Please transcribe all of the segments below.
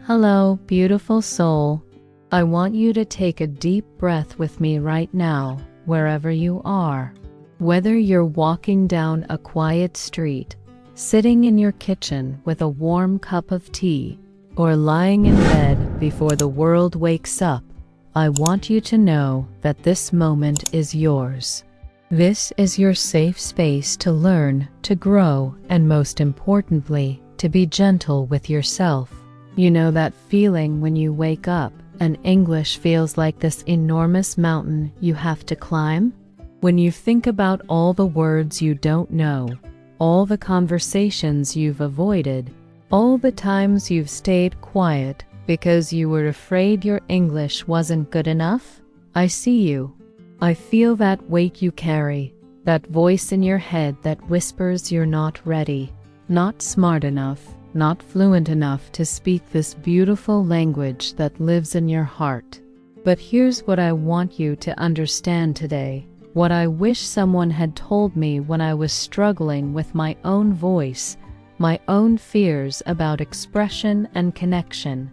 Hello, beautiful soul. I want you to take a deep breath with me right now, wherever you are. Whether you're walking down a quiet street, sitting in your kitchen with a warm cup of tea, or lying in bed before the world wakes up, I want you to know that this moment is yours. This is your safe space to learn, to grow, and most importantly, to be gentle with yourself. You know that feeling when you wake up and English feels like this enormous mountain you have to climb? When you think about all the words you don't know, all the conversations you've avoided, all the times you've stayed quiet because you were afraid your English wasn't good enough, I see you. I feel that weight you carry, that voice in your head that whispers you're not ready, not smart enough, not fluent enough to speak this beautiful language that lives in your heart. But here's what I want you to understand today, what I wish someone had told me when I was struggling with my own voice, my own fears about expression and connection.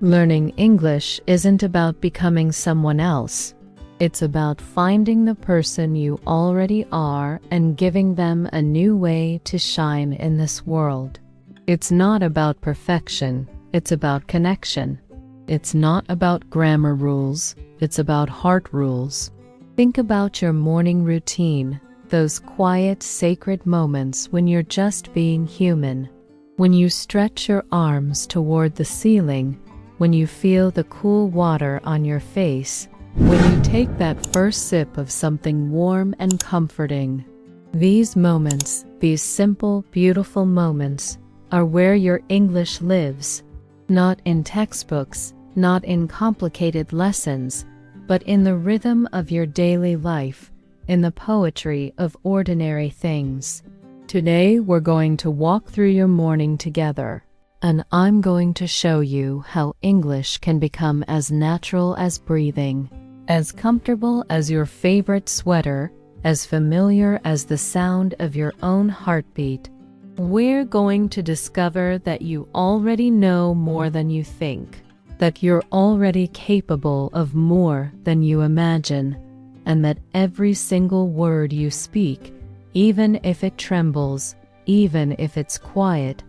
Learning English isn't about becoming someone else. It's about finding the person you already are and giving them a new way to shine in this world. It's not about perfection, it's about connection. It's not about grammar rules, it's about heart rules. Think about your morning routine, those quiet, sacred moments when you're just being human. When you stretch your arms toward the ceiling, when you feel the cool water on your face, when you take that first sip of something warm and comforting. These moments, these simple, beautiful moments, are where your English lives, not in textbooks, not in complicated lessons, but in the rhythm of your daily life, in the poetry of ordinary things. Today we're going to walk through your morning together, and I'm going to show you how English can become as natural as breathing, as comfortable as your favorite sweater, as familiar as the sound of your own heartbeat. We're going to discover that you already know more than you think, that you're already capable of more than you imagine, and that every single word you speak, even if it trembles, even if it's quiet,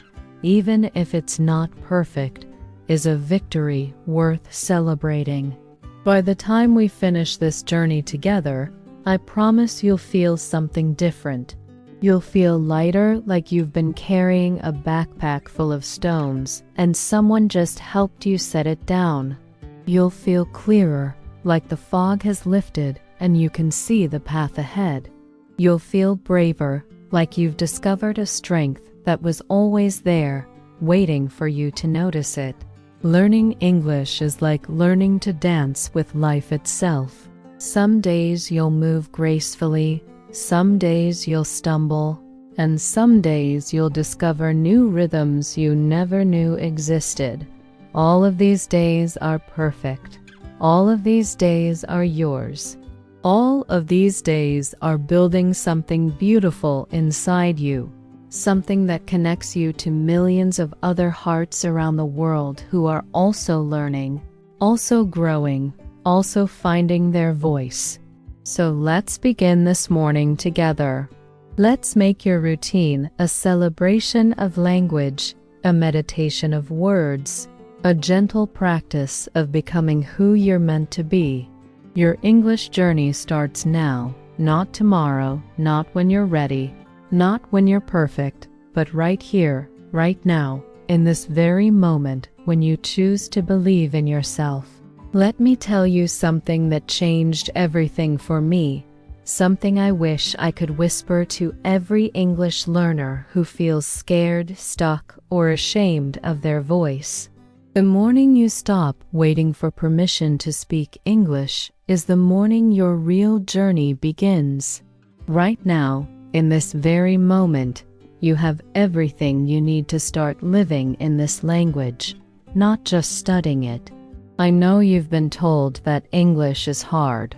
even if it's not perfect, is a victory worth celebrating. By the time we finish this journey together, I promise you'll feel something different. You'll feel lighter, like you've been carrying a backpack full of stones and someone just helped you set it down. You'll feel clearer, like the fog has lifted and you can see the path ahead. You'll feel braver, like you've discovered a strength that was always there, waiting for you to notice it. Learning English is like learning to dance with life itself. Some days you'll move gracefully, some days you'll stumble, and some days you'll discover new rhythms you never knew existed. All of these days are perfect. All of these days are yours. All of these days are building something beautiful inside you, something that connects you to millions of other hearts around the world who are also learning, also growing, also finding their voice. So let's begin this morning together. Let's make your routine a celebration of language, a meditation of words, a gentle practice of becoming who you're meant to be. Your English journey starts now, not tomorrow, not when you're ready, not when you're perfect, but right here, right now, in this very moment when you choose to believe in yourself. Let me tell you something that changed everything for me, something I wish I could whisper to every English learner who feels scared, stuck, or ashamed of their voice. The morning you stop waiting for permission to speak English is the morning your real journey begins. Right now, in this very moment, you have everything you need to start living in this language, not just studying it. I know you've been told that English is hard.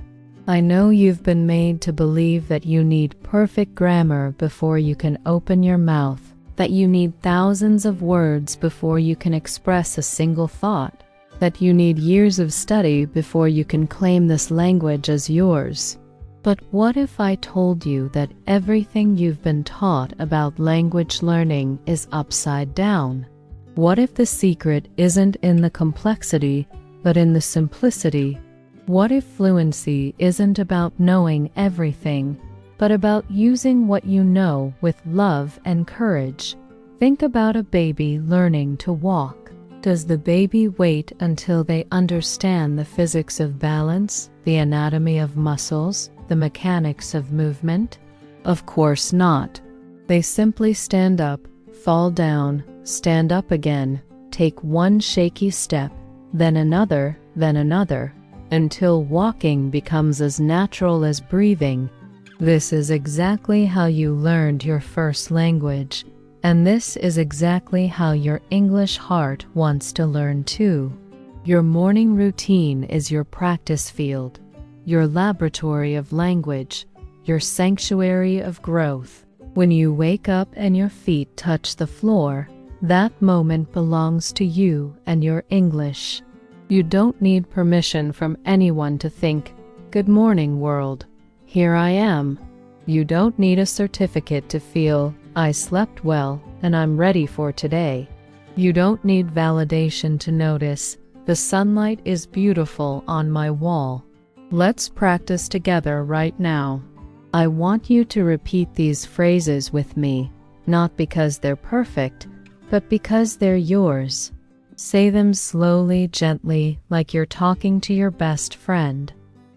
I know you've been made to believe that you need perfect grammar before you can open your mouth, that you need thousands of words before you can express a single thought, that you need years of study before you can claim this language as yours. But what if I told you that everything you've been taught about language learning is upside down? What if the secret isn't in the complexity, but in the simplicity? What if fluency isn't about knowing everything, but about using what you know with love and courage? Think about a baby learning to walk. Does the baby wait until they understand the physics of balance, the anatomy of muscles, the mechanics of movement? Of course not. They simply stand up, fall down, stand up again, take one shaky step, then another, until walking becomes as natural as breathing. This is exactly how you learned your first language, and this is exactly how your English heart wants to learn too. Your morning routine is your practice field, your laboratory of language, your sanctuary of growth. When you wake up and your feet touch the floor, that moment belongs to you and your English. You don't need permission from anyone to think, "Good morning, world. Here I am." You don't need a certificate to feel, "I slept well and I'm ready for today." You don't need validation to notice, "The sunlight is beautiful on my wall." Let's practice together right now. I want you to repeat these phrases with me, not because they're perfect, but because they're yours. Say them slowly, gently, like you're talking to your best friend.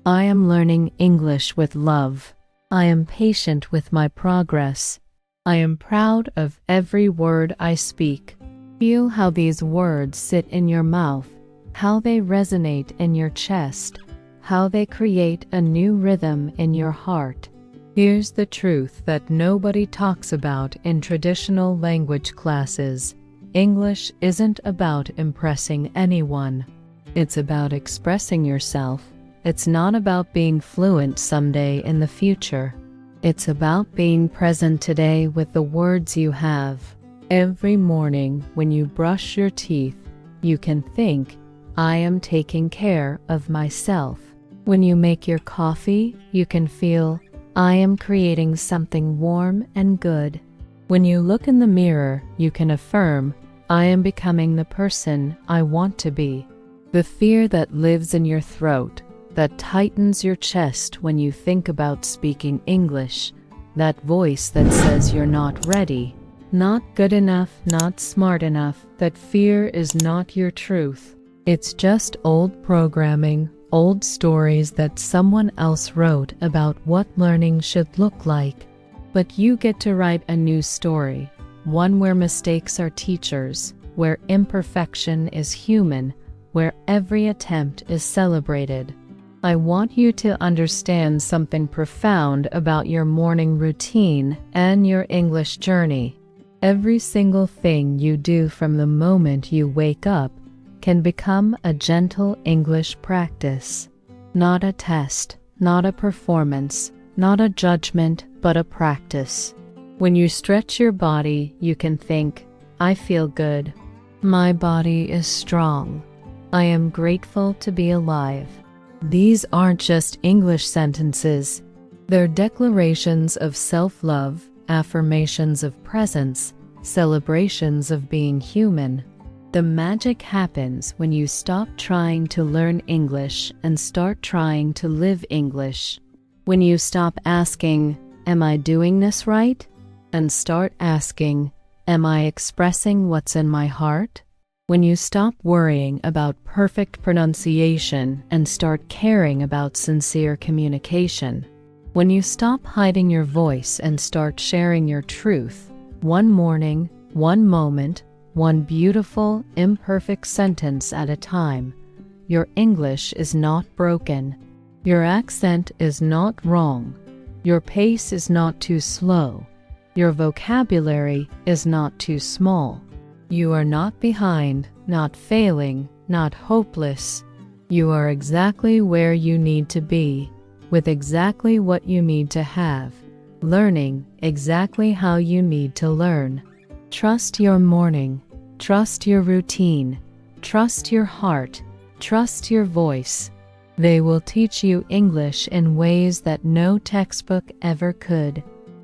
I am learning English with love. I am patient with my progress. I am proud of every word I speak. Feel how these words sit in your mouth, how they resonate in your chest, how they create a new rhythm in your heart. Here's the truth that nobody talks about in traditional language classes. English isn't about impressing anyone. It's about expressing yourself. It's not about being fluent someday in the future. It's about being present today with the words you have. Every morning when you brush your teeth, you can think, "I am taking care of myself." When you make your coffee, you can feel, "I am creating something warm and good." When you look in the mirror, you can affirm, "I am becoming the person I want to be." The fear that lives in your throat, that tightens your chest when you think about speaking English, that voice that says you're not ready, not good enough, not smart enough, that fear is not your truth. It's just old programming, old stories that someone else wrote about what learning should look like. But you get to write a new story, one where mistakes are teachers, where imperfection is human, where every attempt is celebrated. I want you to understand something profound about your morning routine and your English journey. Every single thing you do from the moment you wake up can become a gentle English practice. Not a test, not a performance, not a judgment, but a practice. When you stretch your body, you can think, "I feel good. My body is strong. I am grateful to be alive." These aren't just English sentences. They're declarations of self-love, affirmations of presence, celebrations of being human. The magic happens when you stop trying to learn English and start trying to live English. When you stop asking, "Am I doing this right?" and start asking, "Am I expressing what's in my heart?" When you stop worrying about perfect pronunciation and start caring about sincere communication. When you stop hiding your voice and start sharing your truth. One morning, one moment, one beautiful, imperfect sentence at a time. Your English is not broken. Your accent is not wrong. Your pace is not too slow. Your vocabulary is not too small. You are not behind, not failing, not hopeless. You are exactly where you need to be, with exactly what you need to have, learning exactly how you need to learn. Trust your morning. Trust your routine. Trust your heart. Trust your voice. They will teach you English in ways that no textbook ever could.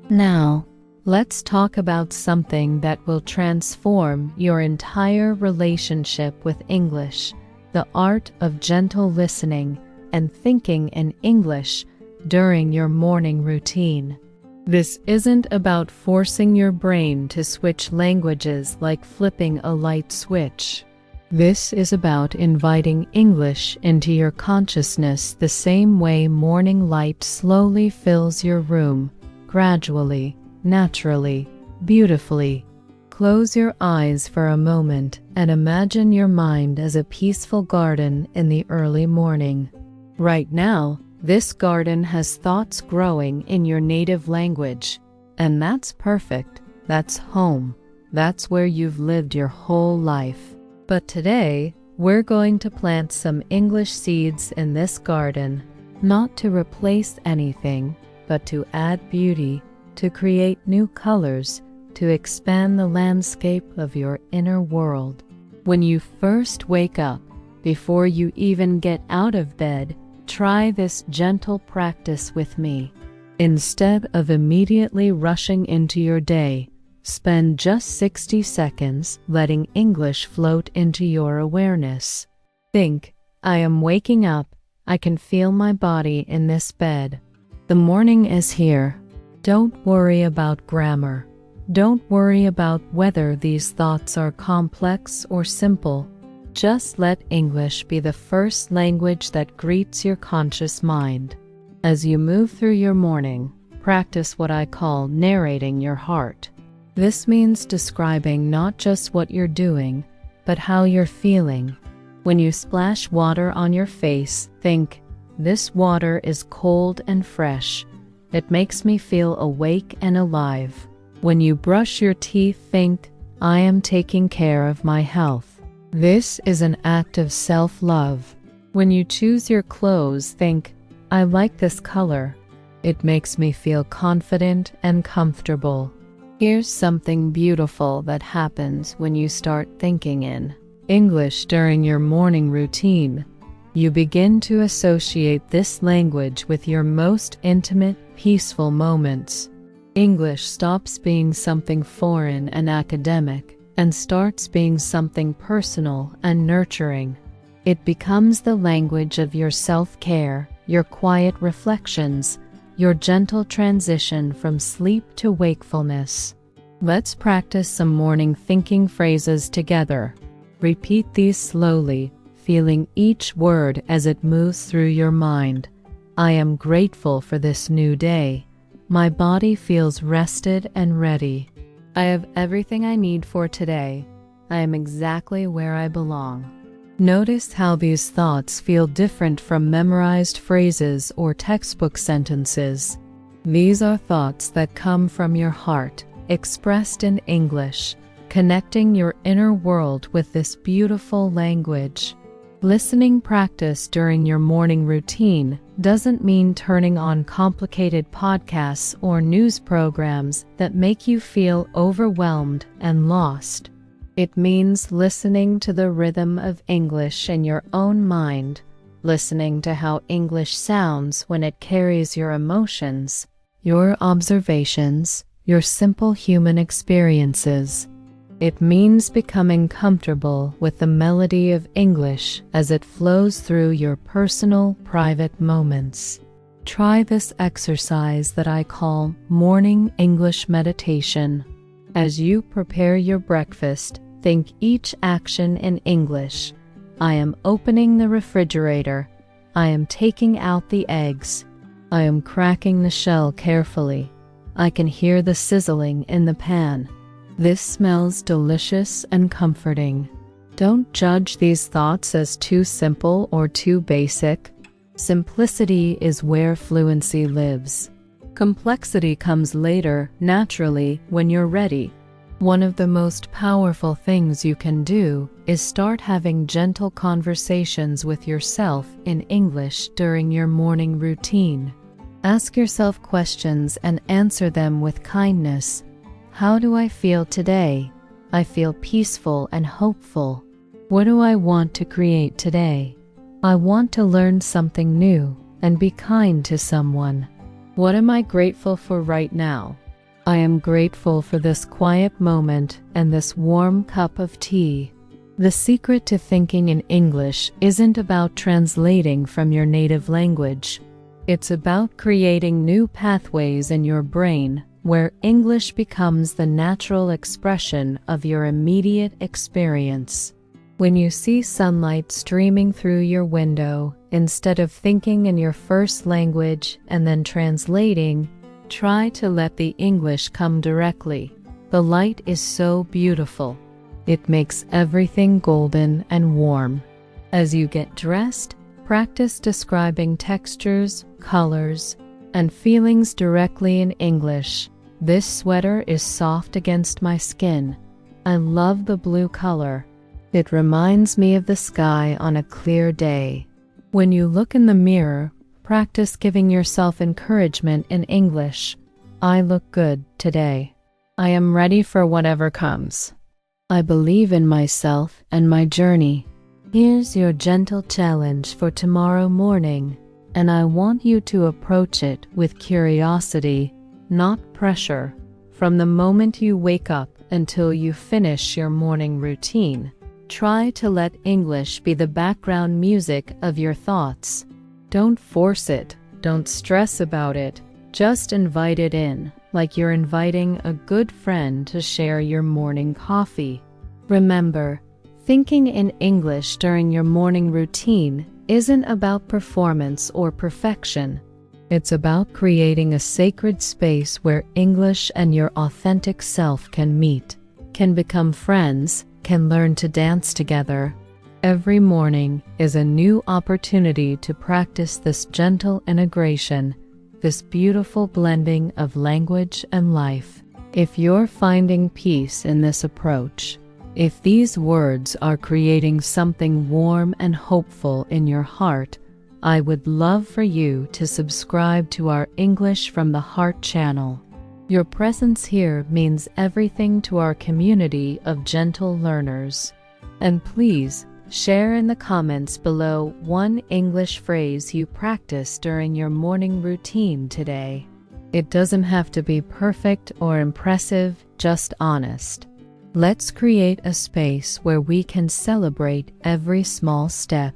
Now, let's talk about something that will transform your entire relationship with English, the art of gentle listening and thinking in English during your morning routine. This isn't about forcing your brain to switch languages like flipping a light switch. This is about inviting English into your consciousness the same way morning light slowly fills your room, gradually, naturally, beautifully. Close your eyes for a moment and imagine your mind as a peaceful garden in the early morning. Right now, this garden has thoughts growing in your native language, and that's perfect. That's home. That's where you've lived your whole life. But today, we're going to plant some English seeds in this garden, not to replace anything, but to add beauty, to create new colors, to expand the landscape of your inner world. When you first wake up, before you even get out of bed, try this gentle practice with me. Instead of immediately rushing into your day, spend just 60 seconds letting English float into your awareness. Think, I am waking up. I can feel my body in this bed. The morning is here. Don't worry about grammar. Don't worry about whether these thoughts are complex or simple. Just let English be the first language that greets your conscious mind. As you move through your morning, practice what I call narrating your heart. This means describing not just what you're doing, but how you're feeling. When you splash water on your face, think, this water is cold and fresh. It makes me feel awake and alive. When you brush your teeth, think, I am taking care of my health. This is an act of self-love. When you choose your clothes, think, I like this color. It makes me feel confident and comfortable. Here's something beautiful that happens when you start thinking in English during your morning routine. You begin to associate this language with your most intimate, peaceful moments. English stops being something foreign and academic and starts being something personal and nurturing. It becomes the language of your self-care, your quiet reflections, your gentle transition from sleep to wakefulness. Let's practice some morning thinking phrases together. Repeat these slowly, feeling each word as it moves through your mind. I am grateful for this new day. My body feels rested and ready. I have everything I need for today. I am exactly where I belong. Notice how these thoughts feel different from memorized phrases or textbook sentences. These are thoughts that come from your heart, expressed in English, connecting your inner world with this beautiful language. Listening practice during your morning routine doesn't mean turning on complicated podcasts or news programs that make you feel overwhelmed and lost. It means listening to the rhythm of English in your own mind, listening to how English sounds when it carries your emotions, your observations, your simple human experiences. It means becoming comfortable with the melody of English as it flows through your personal, private moments. Try this exercise that I call Morning English Meditation. As you prepare your breakfast, think each action in English. I am opening the refrigerator. I am taking out the eggs. I am cracking the shell carefully. I can hear the sizzling in the pan. This smells delicious and comforting. Don't judge these thoughts as too simple or too basic. Simplicity is where fluency lives. Complexity comes later, naturally, when you're ready. One of the most powerful things you can do is start having gentle conversations with yourself in English during your morning routine. Ask yourself questions and answer them with kindness. How do I feel today? I feel peaceful and hopeful. What do I want to create today? I want to learn something new and be kind to someone. What am I grateful for right now? I am grateful for this quiet moment and this warm cup of tea. The secret to thinking in English isn't about translating from your native language. It's about creating new pathways in your brain where English becomes the natural expression of your immediate experience. When you see sunlight streaming through your window, instead of thinking in your first language and then translating, try to let the English come directly. The light is so beautiful. It makes everything golden and warm. As you get dressed, practice describing textures, colors, and feelings directly in English. This sweater is soft against my skin. I love the blue color. It reminds me of the sky on a clear day. When you look in the mirror, practice giving yourself encouragement in English. I look good today. I am ready for whatever comes. I believe in myself and my journey. Here's your gentle challenge for tomorrow morning, and I want you to approach it with curiosity, not pressure, from the moment you wake up until you finish your morning routine. Try to let English be the background music of your thoughts. Don't force it. Don't stress about it. Just invite it in, like you're inviting a good friend to share your morning coffee. Remember, thinking in English during your morning routine isn't about performance or perfection. It's about creating a sacred space where English and your authentic self can meet, can become friends, can learn to dance together. Every morning is a new opportunity to practice this gentle integration, this beautiful blending of language and life. If you're finding peace in this approach, if these words are creating something warm and hopeful in your heart, I would love for you to subscribe to our English from the Heart channel. Your presence here means everything to our community of gentle learners. And please, share in the comments below one English phrase you practiced during your morning routine today. It doesn't have to be perfect or impressive, just honest. Let's create a space where we can celebrate every small step,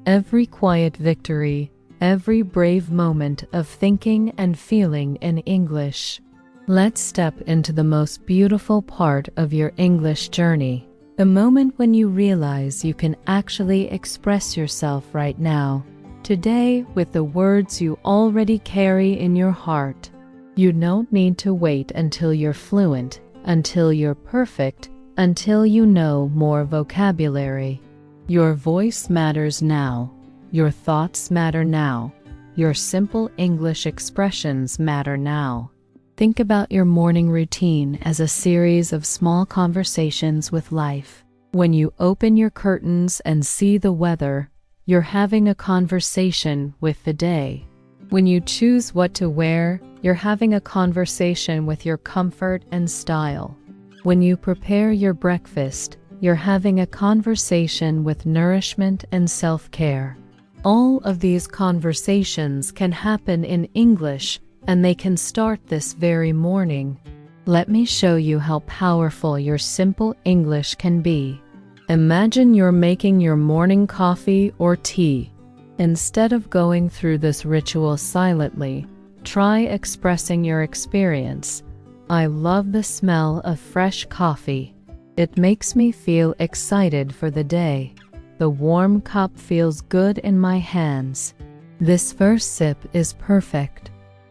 every quiet victory, every brave moment of thinking and feeling in English. Let's step into the most beautiful part of your English journey, the moment when you realize you can actually express yourself right now, today with the words you already carry in your heart. You don't need to wait until you're fluent, until you're perfect, until you know more vocabulary. Your voice matters now. Your thoughts matter now. Your simple English expressions matter now. Think about your morning routine as a series of small conversations with life. When you open your curtains and see the weather, you're having a conversation with the day. When you choose what to wear, you're having a conversation with your comfort and style. When you prepare your breakfast, you're having a conversation with nourishment and self-care. All of these conversations can happen in English, and they can start this very morning. Let me show you how powerful your simple English can be. Imagine you're making your morning coffee or tea. Instead of going through this ritual silently, try expressing your experience. I love the smell of fresh coffee. It makes me feel excited for the day. The warm cup feels good in my hands. This first sip is perfect.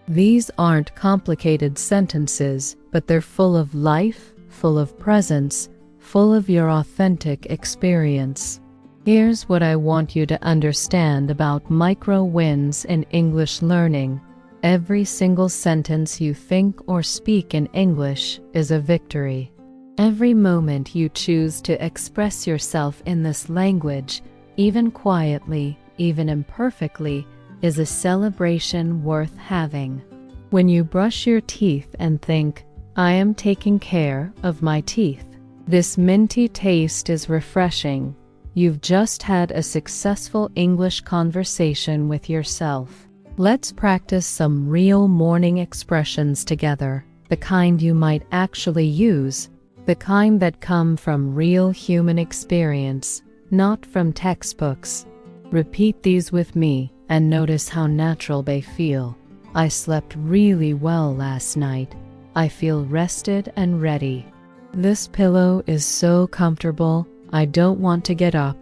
These aren't complicated sentences, but they're full of life, full of presence, full of your authentic experience. Here's what I want you to understand about micro wins in English learning. Every single sentence you think or speak in English is a victory. Every moment you choose to express yourself in this language, even quietly, even imperfectly, is a celebration worth having. When you brush your teeth and think, I am taking care of my teeth, This minty taste is refreshing. You've just had a successful English conversation with yourself. Let's practice some real morning expressions together, the kind you might actually use, the kind that come from real human experience, not from textbooks. Repeat these with me and notice how natural they feel. I slept really well last night. I feel rested and ready. This pillow is so comfortable, I don't want to get up.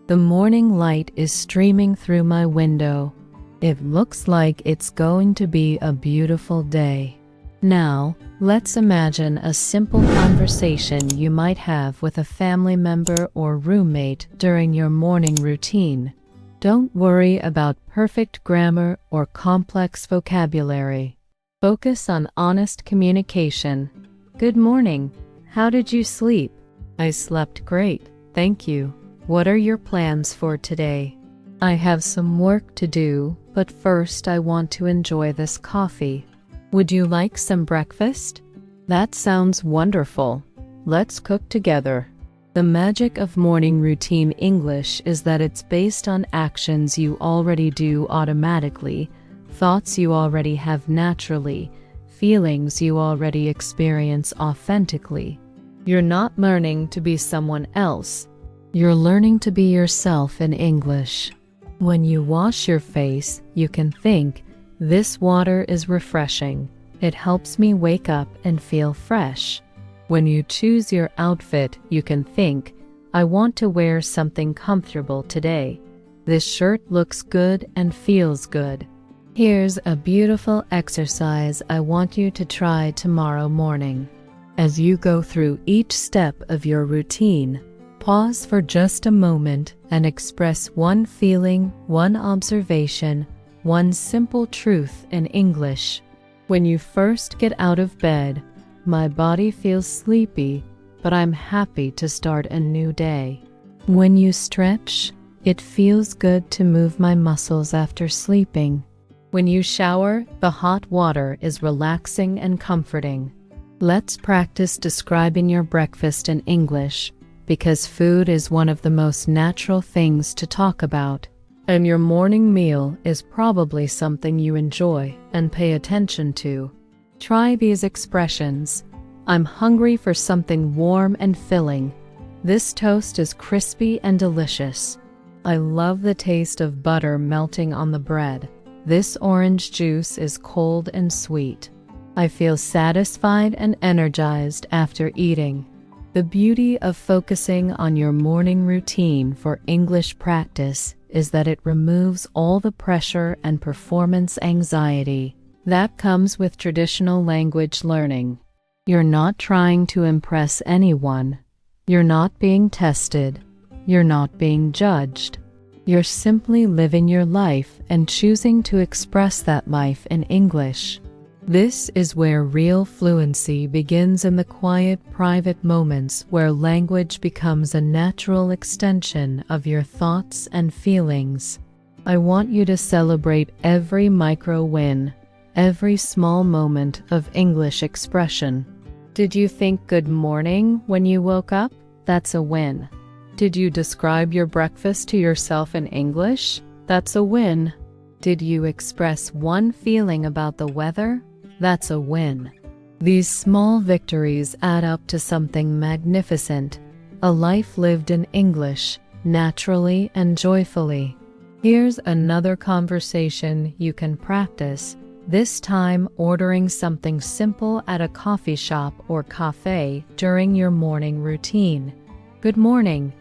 The morning light is streaming through my window. It looks like it's going to be a beautiful day. Now, let's imagine a simple conversation you might have with a family member or roommate during your morning routine. Don't worry about perfect grammar or complex vocabulary. Focus on honest communication. Good morning. How did you sleep? I slept great, thank you. What are your plans for today? I have some work to do, but first I want to enjoy this coffee. Would you like some breakfast? That sounds wonderful. Let's cook together. The magic of morning routine English is that it's based on actions you already do automatically, thoughts you already have naturally, feelings you already experience authentically. You're not learning to be someone else. You're learning to be yourself in English. When you wash your face, you can think, "This water is refreshing. It helps me wake up and feel fresh." When you choose your outfit, you can think, "I want to wear something comfortable today. This shirt looks good and feels good." Here's a beautiful exercise I want you to try tomorrow morning. As you go through each step of your routine, pause for just a moment and express one feeling, one observation, one simple truth in English. When you first get out of bed, my body feels sleepy, but I'm happy to start a new day. When you stretch, it feels good to move my muscles after sleeping. When you shower, the hot water is relaxing and comforting. Let's practice describing your breakfast in English, because food is one of the most natural things to talk about. And your morning meal is probably something you enjoy and pay attention to. Try these expressions. I'm hungry for something warm and filling. This toast is crispy and delicious. I love the taste of butter melting on the bread. This orange juice is cold and sweet. I feel satisfied and energized after eating. The beauty of focusing on your morning routine for English practice is that it removes all the pressure and performance anxiety that comes with traditional language learning. You're not trying to impress anyone. You're not being tested. You're not being judged. You're simply living your life and choosing to express that life in English. This is where real fluency begins, in the quiet, private moments where language becomes a natural extension of your thoughts and feelings. I want you to celebrate every micro win, every small moment of English expression. Did you think good morning when you woke up? That's a win. Did you describe your breakfast to yourself in English? That's a win. Did you express one feeling about the weather? That's a win. These small victories add up to something magnificent, a life lived in English, naturally and joyfully. Here's another conversation you can practice, this time ordering something simple at a coffee shop or cafe during your morning routine. Good morning.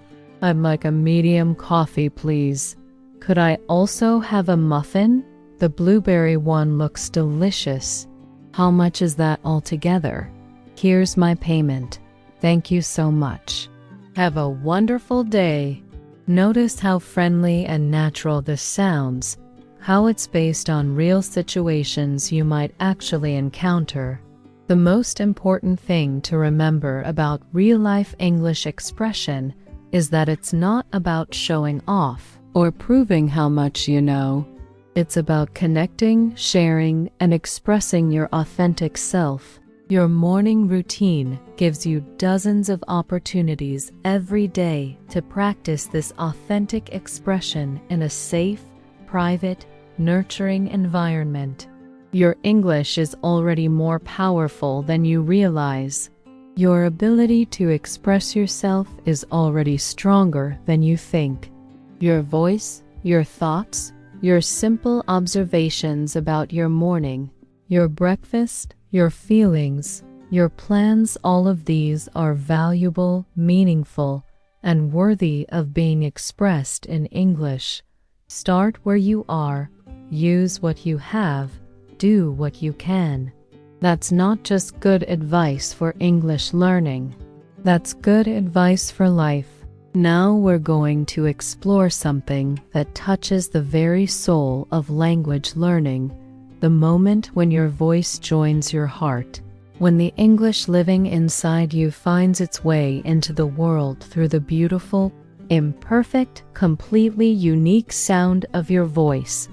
I'd like a medium coffee, please. Could I also have a muffin? The blueberry one looks delicious. How much is that altogether? Here's my payment. Thank you so much. Have a wonderful day. Notice how friendly and natural this sounds, how it's based on real situations you might actually encounter. The most important thing to remember about real-life English expression is that it's not about showing off or proving how much you know. It's about connecting, sharing, and expressing your authentic self. Your morning routine gives you dozens of opportunities every day to practice this authentic expression in a safe, private, nurturing environment. Your English is already more powerful than you realize. Your ability to express yourself is already stronger than you think. Your voice, your thoughts, your simple observations about your morning, your breakfast, your feelings, your plans, all of these are valuable, meaningful, and worthy of being expressed in English. Start where you are, use what you have, do what you can. That's not just good advice for English learning. That's good advice for life. Now we're going to explore something that touches the very soul of language learning, the moment when your voice joins your heart, when the English living inside you finds its way into the world through the beautiful, imperfect, completely unique sound of your voice.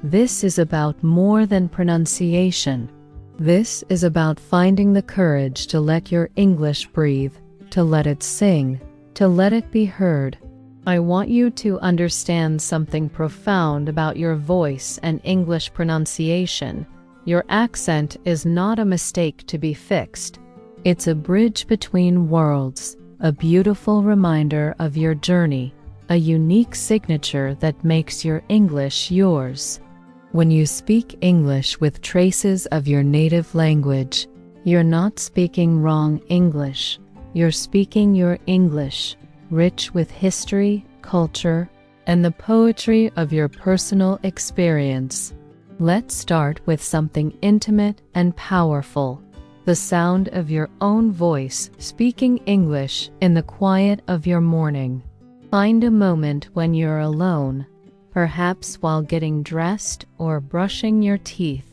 This is about more than pronunciation. This is about finding the courage to let your English breathe, to let it sing, to let it be heard. I want you to understand something profound about your voice and English pronunciation. Your accent is not a mistake to be fixed. It's a bridge between worlds, a beautiful reminder of your journey, a unique signature that makes your English yours. When you speak English with traces of your native language, you're not speaking wrong English. You're speaking your English, rich with history, culture, and the poetry of your personal experience. Let's start with something intimate and powerful, the sound of your own voice speaking English in the quiet of your morning. Find a moment when you're alone, perhaps while getting dressed or brushing your teeth,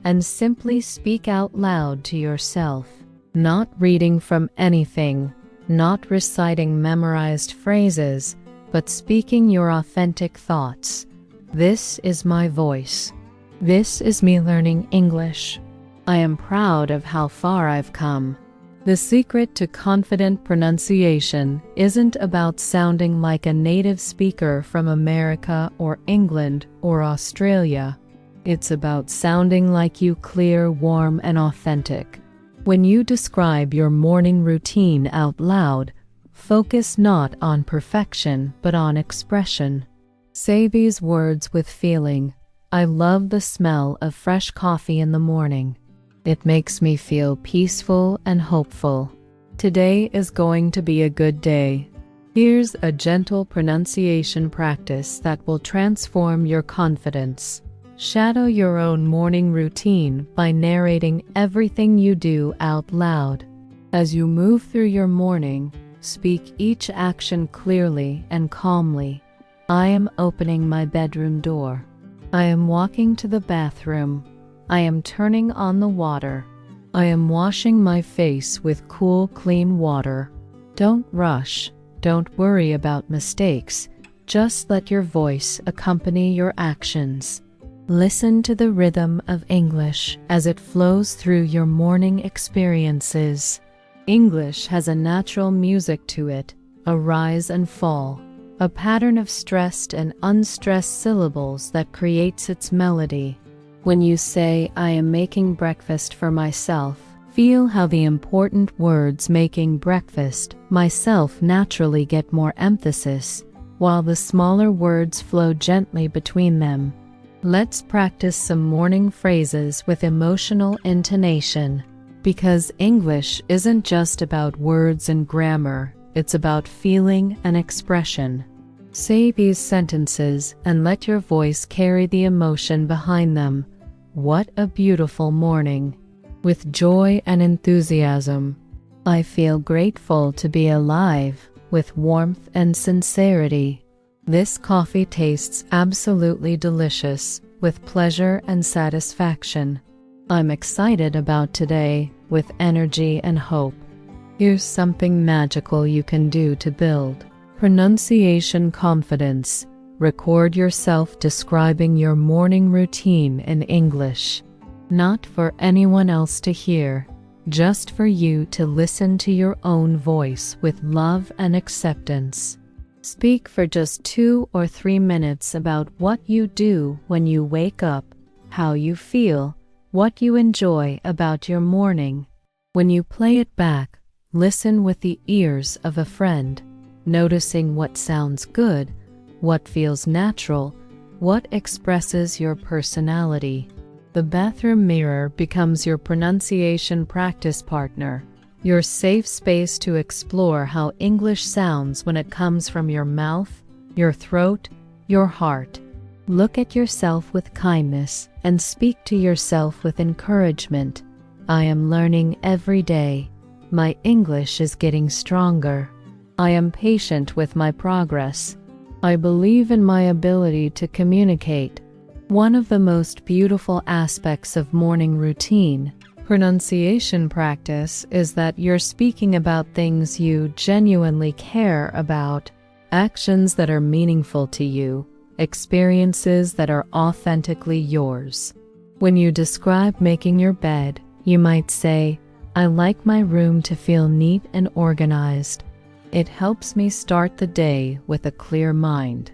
and simply speak out loud to yourself, not reading from anything, not reciting memorized phrases, but speaking your authentic thoughts. This is my voice. This is me learning English. I am proud of how far I've come. The secret to confident pronunciation isn't about sounding like a native speaker from America or England or Australia. It's about sounding like you, clear, warm, and authentic. When you describe your morning routine out loud, focus not on perfection but on expression. Say these words with feeling. I love the smell of fresh coffee in the morning. It makes me feel peaceful and hopeful. Today is going to be a good day. Here's a gentle pronunciation practice that will transform your confidence. Shadow your own morning routine by narrating everything you do out loud. As you move through your morning, speak each action clearly and calmly. I am opening my bedroom door. I am walking to the bathroom. I am turning on the water. I am washing my face with cool, clean water. Don't rush. Don't worry about mistakes. Just let your voice accompany your actions. Listen to the rhythm of English as it flows through your morning experiences. English has a natural music to it, a rise and fall, a pattern of stressed and unstressed syllables that creates its melody. When you say, I am making breakfast for myself, feel how the important words making breakfast, myself naturally get more emphasis, while the smaller words flow gently between them. Let's practice some morning phrases with emotional intonation, because English isn't just about words and grammar, it's about feeling and expression. Say these sentences and let your voice carry the emotion behind them. What a beautiful morning. With joy and enthusiasm. I feel grateful to be alive, with warmth and sincerity. This coffee tastes absolutely delicious, with pleasure and satisfaction. I'm excited about today, with energy and hope. Here's something magical you can do to build pronunciation confidence. Record yourself describing your morning routine in English. Not for anyone else to hear, just for you to listen to your own voice with love and acceptance. Speak for just 2 or 3 minutes about what you do when you wake up, how you feel, what you enjoy about your morning. When you play it back, listen with the ears of a friend, noticing what sounds good, what feels natural, what expresses your personality. The bathroom mirror becomes your pronunciation practice partner, your safe space to explore how English sounds when it comes from your mouth, your throat, your heart. Look at yourself with kindness and speak to yourself with encouragement. I am learning every day. My English is getting stronger. I am patient with my progress. I believe in my ability to communicate. One of the most beautiful aspects of morning routine, pronunciation practice, is that you're speaking about things you genuinely care about, actions that are meaningful to you, experiences that are authentically yours. When you describe making your bed, you might say, "I like my room to feel neat and organized. It helps me start the day with a clear mind."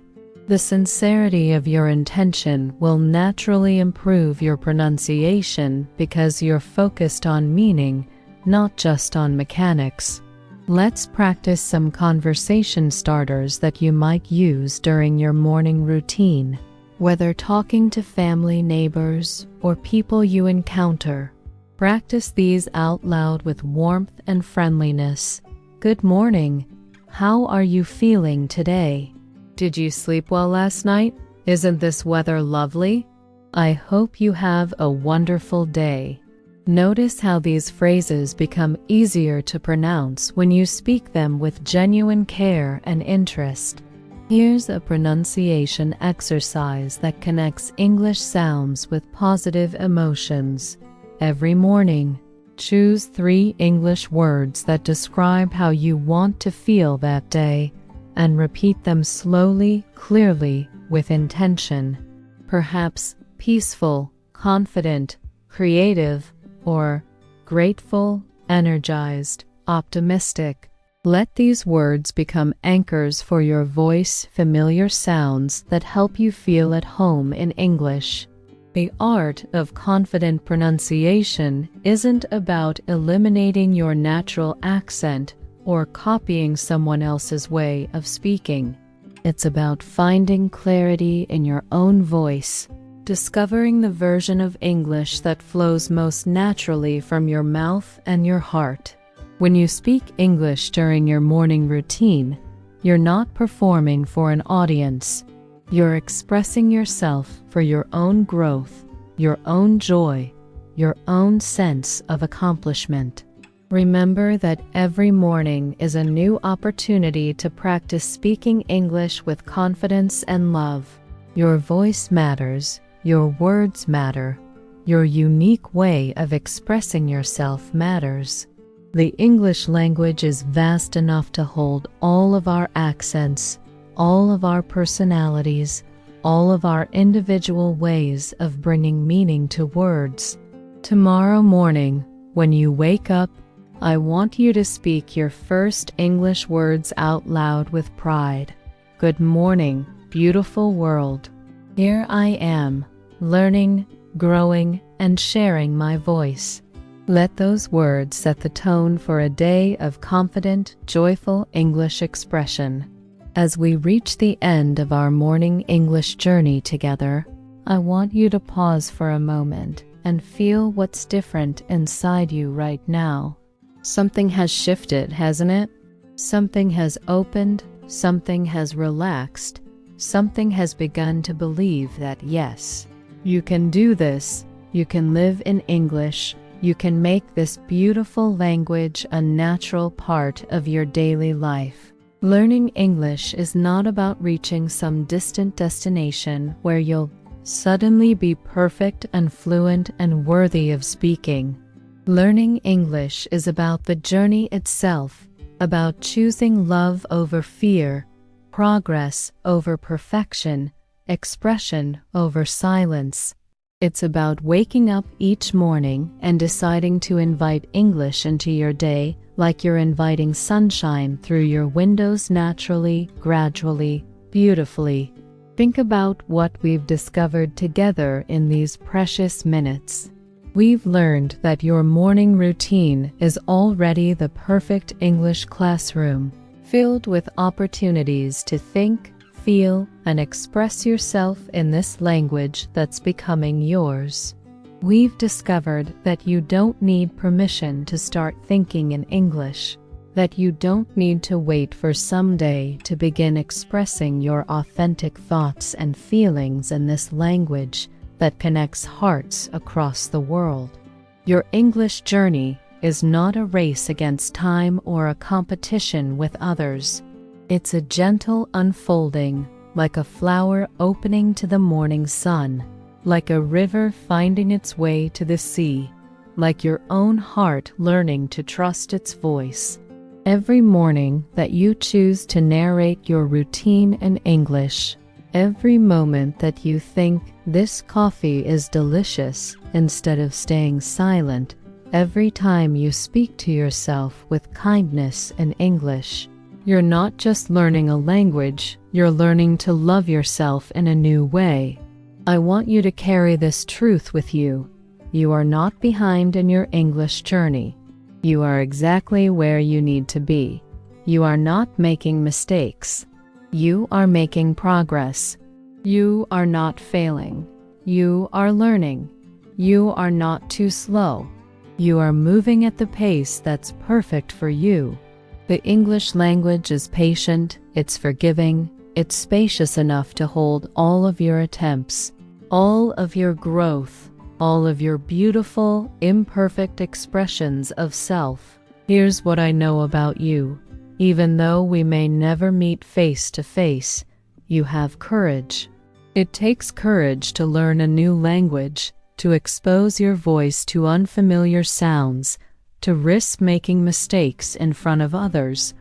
The sincerity of your intention will naturally improve your pronunciation because you're focused on meaning, not just on mechanics. Let's practice some conversation starters that you might use during your morning routine. Whether talking to family, neighbors, or people you encounter, practice these out loud with warmth and friendliness. Good morning. How are you feeling today? Did you sleep well last night? Isn't this weather lovely? I hope you have a wonderful day. Notice how these phrases become easier to pronounce when you speak them with genuine care and interest. Here's a pronunciation exercise that connects English sounds with positive emotions. Every morning, choose 3 English words that describe how you want to feel that day, and repeat them slowly, clearly, with intention. Perhaps peaceful, confident, creative, or grateful, energized, optimistic. Let these words become anchors for your voice, familiar sounds that help you feel at home in English. The art of confident pronunciation isn't about eliminating your natural accent or copying someone else's way of speaking. It's about finding clarity in your own voice, discovering the version of English that flows most naturally from your mouth and your heart. When you speak English during your morning routine, you're not performing for an audience. You're expressing yourself for your own growth, your own joy, your own sense of accomplishment. Remember that every morning is a new opportunity to practice speaking English with confidence and love. Your voice matters, your words matter, your unique way of expressing yourself matters. The English language is vast enough to hold all of our accents, all of our personalities, all of our individual ways of bringing meaning to words. Tomorrow morning, when you wake up, I want you to speak your first English words out loud with pride. Good morning, beautiful world. Here I am, learning, growing, and sharing my voice. Let those words set the tone for a day of confident, joyful English expression. As we reach the end of our morning English journey together, I want you to pause for a moment and feel what's different inside you right now. Something has shifted, hasn't it? Something has opened, something has relaxed, something has begun to believe that yes, you can do this, you can live in English, you can make this beautiful language a natural part of your daily life. Learning English is not about reaching some distant destination where you'll suddenly be perfect and fluent and worthy of speaking. Learning English is about the journey itself, about choosing love over fear, progress over perfection, expression over silence. It's about waking up each morning and deciding to invite English into your day like you're inviting sunshine through your windows naturally, gradually, beautifully. Think about what we've discovered together in these precious minutes. We've learned that your morning routine is already the perfect English classroom, filled with opportunities to think, feel, and express yourself in this language that's becoming yours. We've discovered that you don't need permission to start thinking in English, that you don't need to wait for someday to begin expressing your authentic thoughts and feelings in this language that connects hearts across the world. Your English journey is not a race against time or a competition with others. It's a gentle unfolding, like a flower opening to the morning sun, like a river finding its way to the sea, like your own heart learning to trust its voice. Every morning that you choose to narrate your routine in English, every moment that you think this coffee is delicious instead of staying silent, every time you speak to yourself with kindness in English, you're not just learning a language, you're learning to love yourself in a new way. I want you to carry this truth with you. You are not behind in your English journey. You are exactly where you need to be. You are not making mistakes. You are making progress. You are not failing. You are learning. You are not too slow. You are moving at the pace that's perfect for you. The English language is patient, it's forgiving, it's spacious enough to hold all of your attempts, all of your growth, all of your beautiful, imperfect expressions of self. Here's what I know about you. Even though we may never meet face to face, you have courage. It takes courage to learn a new language, to expose your voice to unfamiliar sounds, to risk making mistakes in front of others.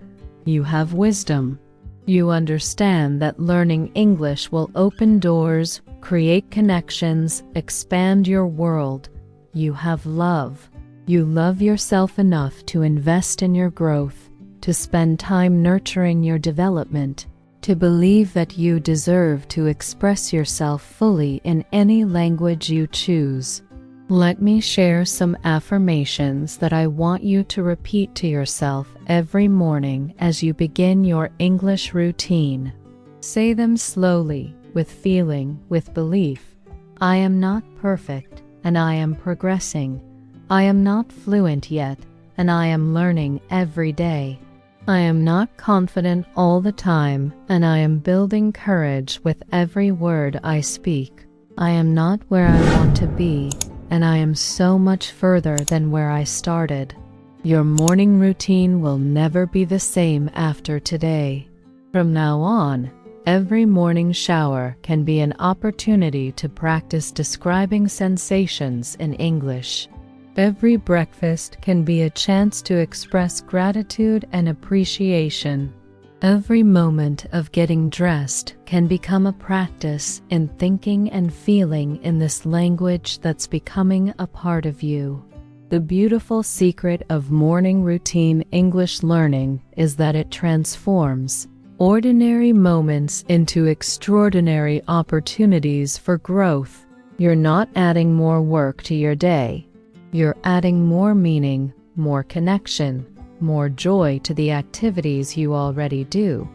You have wisdom. You understand that learning English will open doors, create connections, expand your world. You have love. You love yourself enough to invest in your growth, to spend time nurturing your development, to believe that you deserve to express yourself fully in any language you choose. Let me share some affirmations that I want you to repeat to yourself every morning as you begin your English routine. Say them slowly, with feeling, with belief. I am not perfect, and I am progressing. I am not fluent yet, and I am learning every day. I am not confident all the time, and I am building courage with every word I speak. I am not where I want to be, and I am so much further than where I started. Your morning routine will never be the same after today. From now on, every morning shower can be an opportunity to practice describing sensations in English. Every breakfast can be a chance to express gratitude and appreciation. Every moment of getting dressed can become a practice in thinking and feeling in this language that's becoming a part of you. The beautiful secret of morning routine English learning is that it transforms ordinary moments into extraordinary opportunities for growth. You're not adding more work to your day. You're adding more meaning, more connection, more joy to the activities you already do.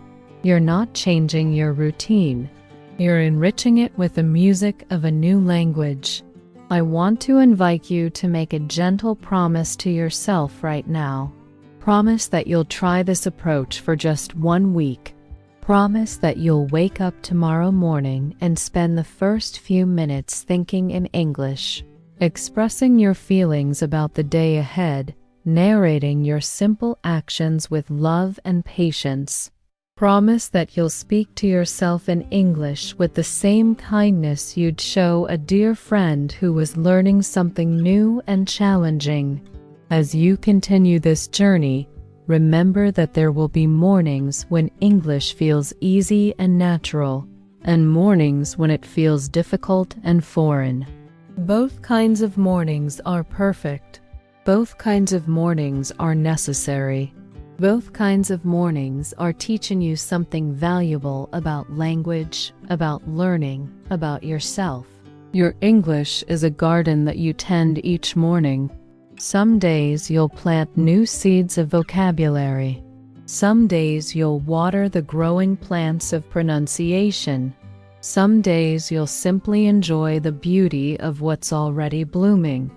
You're not changing your routine. You're enriching it with the music of a new language. I want to invite you to make a gentle promise to yourself right now. Promise that you'll try this approach for just 1 week. Promise that you'll wake up tomorrow morning and spend the first few minutes thinking in English, expressing your feelings about the day ahead, narrating your simple actions with love and patience. Promise that you'll speak to yourself in English with the same kindness you'd show a dear friend who was learning something new and challenging. As you continue this journey, remember that there will be mornings when English feels easy and natural, and mornings when it feels difficult and foreign. Both kinds of mornings are perfect. Both kinds of mornings are necessary. Both kinds of mornings are teaching you something valuable about language, about learning, about yourself. Your English is a garden that you tend each morning. Some days you'll plant new seeds of vocabulary. Some days you'll water the growing plants of pronunciation. Some days you'll simply enjoy the beauty of what's already blooming.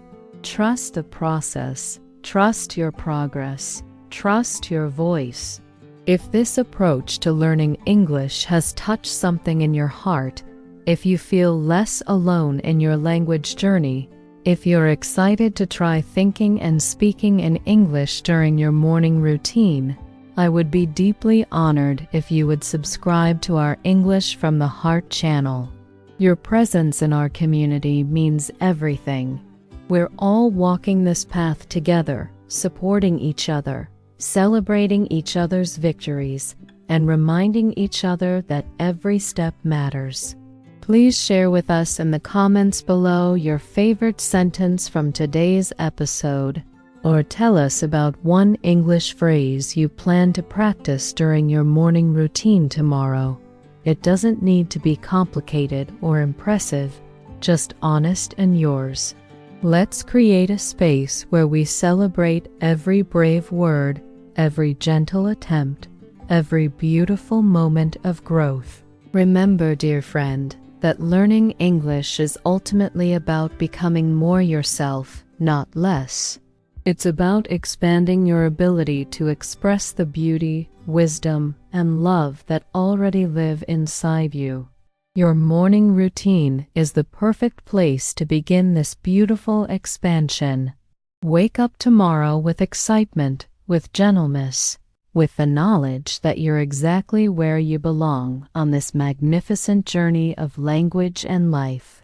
Trust the process. Trust your progress. Trust your voice. If this approach to learning English has touched something in your heart, if you feel less alone in your language journey, if you're excited to try thinking and speaking in English during your morning routine, I would be deeply honored if you would subscribe to our English from the Heart channel. Your presence in our community means everything. We're all walking this path together, supporting each other, celebrating each other's victories, and reminding each other that every step matters. Please share with us in the comments below your favorite sentence from today's episode, or tell us about one English phrase you plan to practice during your morning routine tomorrow. It doesn't need to be complicated or impressive, just honest and yours. Let's create a space where we celebrate every brave word, every gentle attempt, every beautiful moment of growth. Remember, dear friend, that learning English is ultimately about becoming more yourself, not less. It's about expanding your ability to express the beauty, wisdom, and love that already live inside you. Your morning routine is the perfect place to begin this beautiful expansion. Wake up tomorrow with excitement, with gentleness, with the knowledge that you're exactly where you belong on this magnificent journey of language and life.